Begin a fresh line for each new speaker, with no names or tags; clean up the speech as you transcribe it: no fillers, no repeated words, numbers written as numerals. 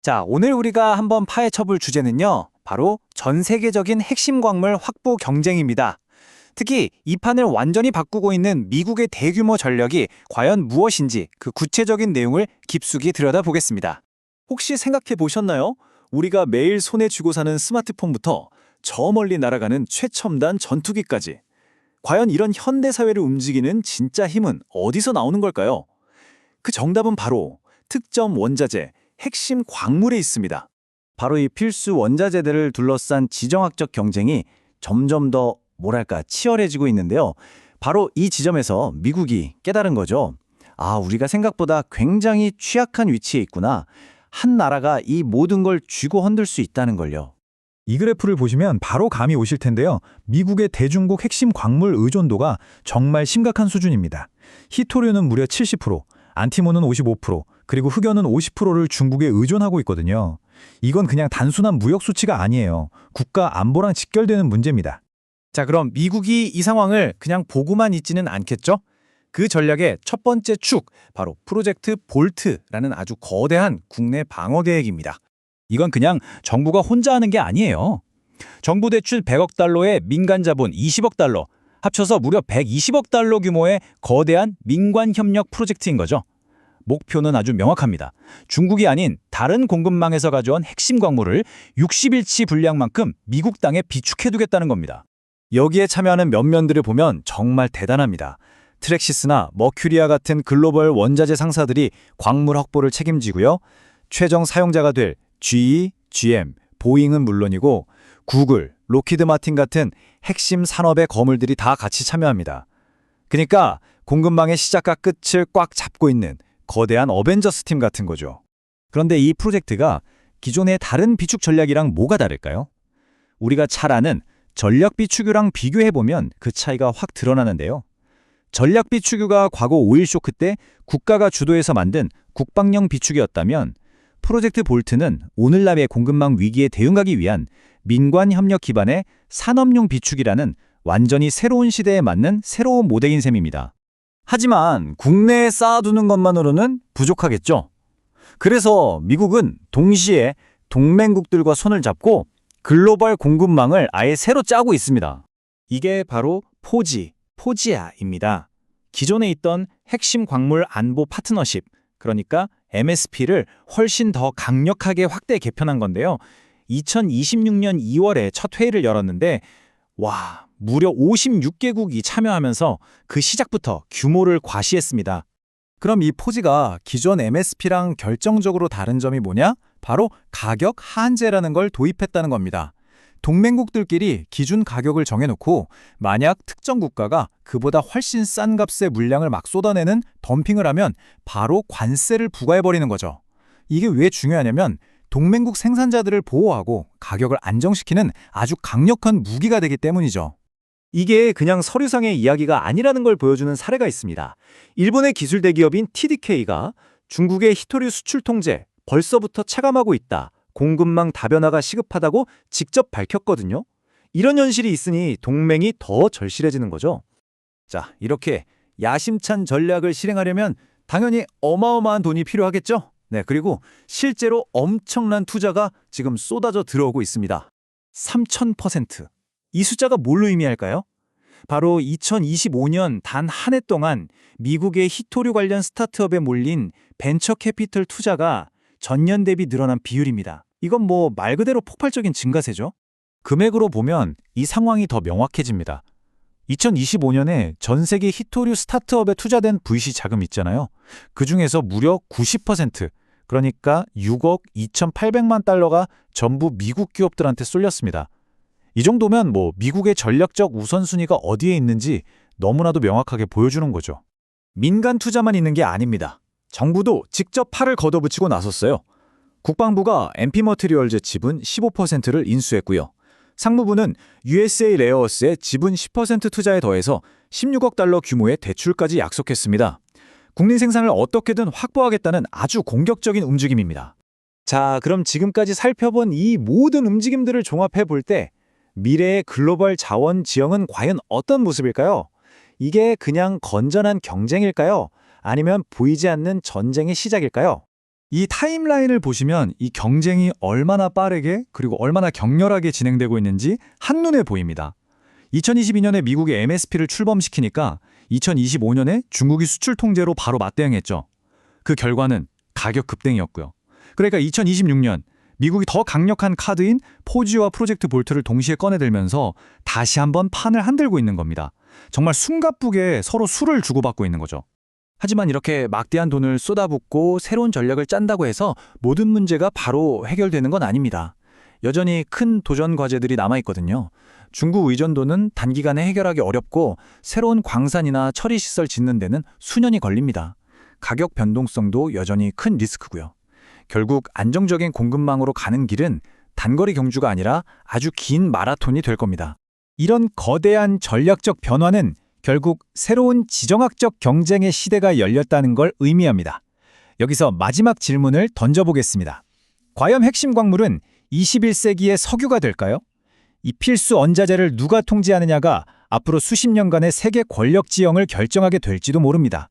자, 오늘 우리가 한번 파헤쳐볼 주제는요. 바로 전 세계적인 핵심 광물 확보 경쟁입니다. 특히 이 판을 완전히 바꾸고 있는 미국의 대규모 전력이 과연 무엇인지 그 구체적인 내용을 깊숙이 들여다보겠습니다.
혹시 생각해 보셨나요? 우리가 매일 손에 쥐고 사는 스마트폰부터 저 멀리 날아가는 최첨단 전투기까지. 과연 이런 현대 사회를 움직이는 진짜 힘은 어디서 나오는 걸까요? 그 정답은 바로 특정 원자재, 핵심 광물에 있습니다.
바로 이 필수 원자재들을 둘러싼 지정학적 경쟁이 점점 더 치열해지고 있는데요. 바로 이 지점에서 미국이 깨달은 거죠. 아, 우리가 생각보다 굉장히 취약한 위치에 있구나. 한 나라가 이 모든 걸 쥐고 흔들 수 있다는 걸요.
이 그래프를 보시면 바로 감이 오실 텐데요. 미국의 대중국 핵심 광물 의존도가 정말 심각한 수준입니다. 히토류는 무려 70%, 안티몬은 55%, 그리고 흑연은 50%를 중국에 의존하고 있거든요. 이건 그냥 단순한 무역 수치가 아니에요. 국가 안보랑 직결되는 문제입니다.
자, 그럼 미국이 이 상황을 그냥 보고만 있지는 않겠죠? 그 전략의 첫 번째 축, 바로 프로젝트 볼트라는 아주 거대한 국내 방어 계획입니다. 이건 그냥 정부가 혼자 하는 게 아니에요. 정부 대출 100억 달러에 민간 자본 20억 달러, 합쳐서 무려 120억 달러 규모의 거대한 민관 협력 프로젝트인 거죠. 목표는 아주 명확합니다. 중국이 아닌 다른 공급망에서 가져온 핵심 광물을 60일치 분량만큼 미국 땅에 비축해두겠다는 겁니다.
여기에 참여하는 면면들을 보면 정말 대단합니다. 트랙시스나 머큐리아 같은 글로벌 원자재 상사들이 광물 확보를 책임지고요. 최종 사용자가 될 GE, GM, 보잉은 물론이고 구글, 로키드 마틴 같은 핵심 산업의 거물들이 다 같이 참여합니다. 그러니까 공급망의 시작과 끝을 꽉 잡고 있는 거대한 어벤져스 팀 같은 거죠. 그런데 이 프로젝트가 기존의 다른 비축 전략이랑 뭐가 다를까요? 우리가 잘 아는 전략 비축유랑 비교해보면 그 차이가 확 드러나는데요. 전략 비축유가 과거 오일 쇼크 때 국가가 주도해서 만든 국방용 비축이었다면 프로젝트 볼트는 오늘날의 공급망 위기에 대응하기 위한 민관 협력 기반의 산업용 비축이라는 완전히 새로운 시대에 맞는 새로운 모델인 셈입니다. 하지만 국내에 쌓아두는 것만으로는 부족하겠죠. 그래서 미국은 동시에 동맹국들과 손을 잡고 글로벌 공급망을 아예 새로 짜고 있습니다.
이게 바로 포지아입니다. 기존에 있던 핵심 광물 안보 파트너십, 그러니까 MSP를 훨씬 더 강력하게 확대 개편한 건데요. 2026년 2월에 첫 회의를 열었는데 무려 56개국이 참여하면서 그 시작부터 규모를 과시했습니다.
그럼 이 포지가 기존 MSP랑 결정적으로 다른 점이 뭐냐? 바로 가격 한제라는 걸 도입했다는 겁니다. 동맹국들끼리 기준 가격을 정해놓고 만약 특정 국가가 그보다 훨씬 싼 값의 물량을 막 쏟아내는 덤핑을 하면 바로 관세를 부과해버리는 거죠. 이게 왜 중요하냐면 동맹국 생산자들을 보호하고 가격을 안정시키는 아주 강력한 무기가 되기 때문이죠.
이게 그냥 서류상의 이야기가 아니라는 걸 보여주는 사례가 있습니다. 일본의 기술 대기업인 TDK가 중국의 히토류 수출 통제 벌써부터 체감하고 있다. 공급망 다변화가 시급하다고 직접 밝혔거든요. 이런 현실이 있으니 동맹이 더 절실해지는 거죠. 자, 이렇게 야심찬 전략을 실행하려면 당연히 어마어마한 돈이 필요하겠죠? 네, 그리고 실제로 엄청난 투자가 지금 쏟아져 들어오고 있습니다.
3000%. 이 숫자가 뭘 의미할까요? 바로 2025년 단 한 해 동안 미국의 히토류 관련 스타트업에 몰린 벤처 캐피털 투자가 전년 대비 늘어난 비율입니다. 이건 말 그대로 폭발적인 증가세죠?
금액으로 보면 이 상황이 더 명확해집니다. 2025년에 전 세계 히토류 스타트업에 투자된 VC 자금 있잖아요. 그중에서 무려 90%, 그러니까 6억 2,800만 달러가 전부 미국 기업들한테 쏠렸습니다. 이 정도면 미국의 전략적 우선순위가 어디에 있는지 너무나도 명확하게 보여주는 거죠.
민간 투자만 있는 게 아닙니다. 정부도 직접 팔을 걷어붙이고 나섰어요. 국방부가 MP 머티리얼즈 지분 15%를 인수했고요. 상무부는 USA 레어어스의 지분 10% 투자에 더해서 16억 달러 규모의 대출까지 약속했습니다. 국민 생산을 어떻게든 확보하겠다는 아주 공격적인 움직임입니다.
자, 그럼 지금까지 살펴본 이 모든 움직임들을 종합해 볼 때 미래의 글로벌 자원 지형은 과연 어떤 모습일까요? 이게 그냥 건전한 경쟁일까요? 아니면 보이지 않는 전쟁의 시작일까요?
이 타임라인을 보시면 이 경쟁이 얼마나 빠르게 그리고 얼마나 격렬하게 진행되고 있는지 한눈에 보입니다. 2022년에 미국이 MSP를 출범시키니까 2025년에 중국이 수출 통제로 바로 맞대응했죠. 그 결과는 가격 급등이었고요. 그러니까 2026년 미국이 더 강력한 카드인 포지와 프로젝트 볼트를 동시에 꺼내들면서 다시 한번 판을 흔들고 있는 겁니다. 정말 숨가쁘게 서로 수를 주고받고 있는 거죠.
하지만 이렇게 막대한 돈을 쏟아붓고 새로운 전략을 짠다고 해서 모든 문제가 바로 해결되는 건 아닙니다. 여전히 큰 도전 과제들이 남아있거든요. 중국 의존도는 단기간에 해결하기 어렵고 새로운 광산이나 처리 시설 짓는 데는 수년이 걸립니다. 가격 변동성도 여전히 큰 리스크고요. 결국 안정적인 공급망으로 가는 길은 단거리 경주가 아니라 아주 긴 마라톤이 될 겁니다.
이런 거대한 전략적 변화는 결국 새로운 지정학적 경쟁의 시대가 열렸다는 걸 의미합니다. 여기서 마지막 질문을 던져보겠습니다. 과연 핵심 광물은 21세기의 석유가 될까요? 이 필수 원자재를 누가 통제하느냐가 앞으로 수십 년간의 세계 권력 지형을 결정하게 될지도 모릅니다.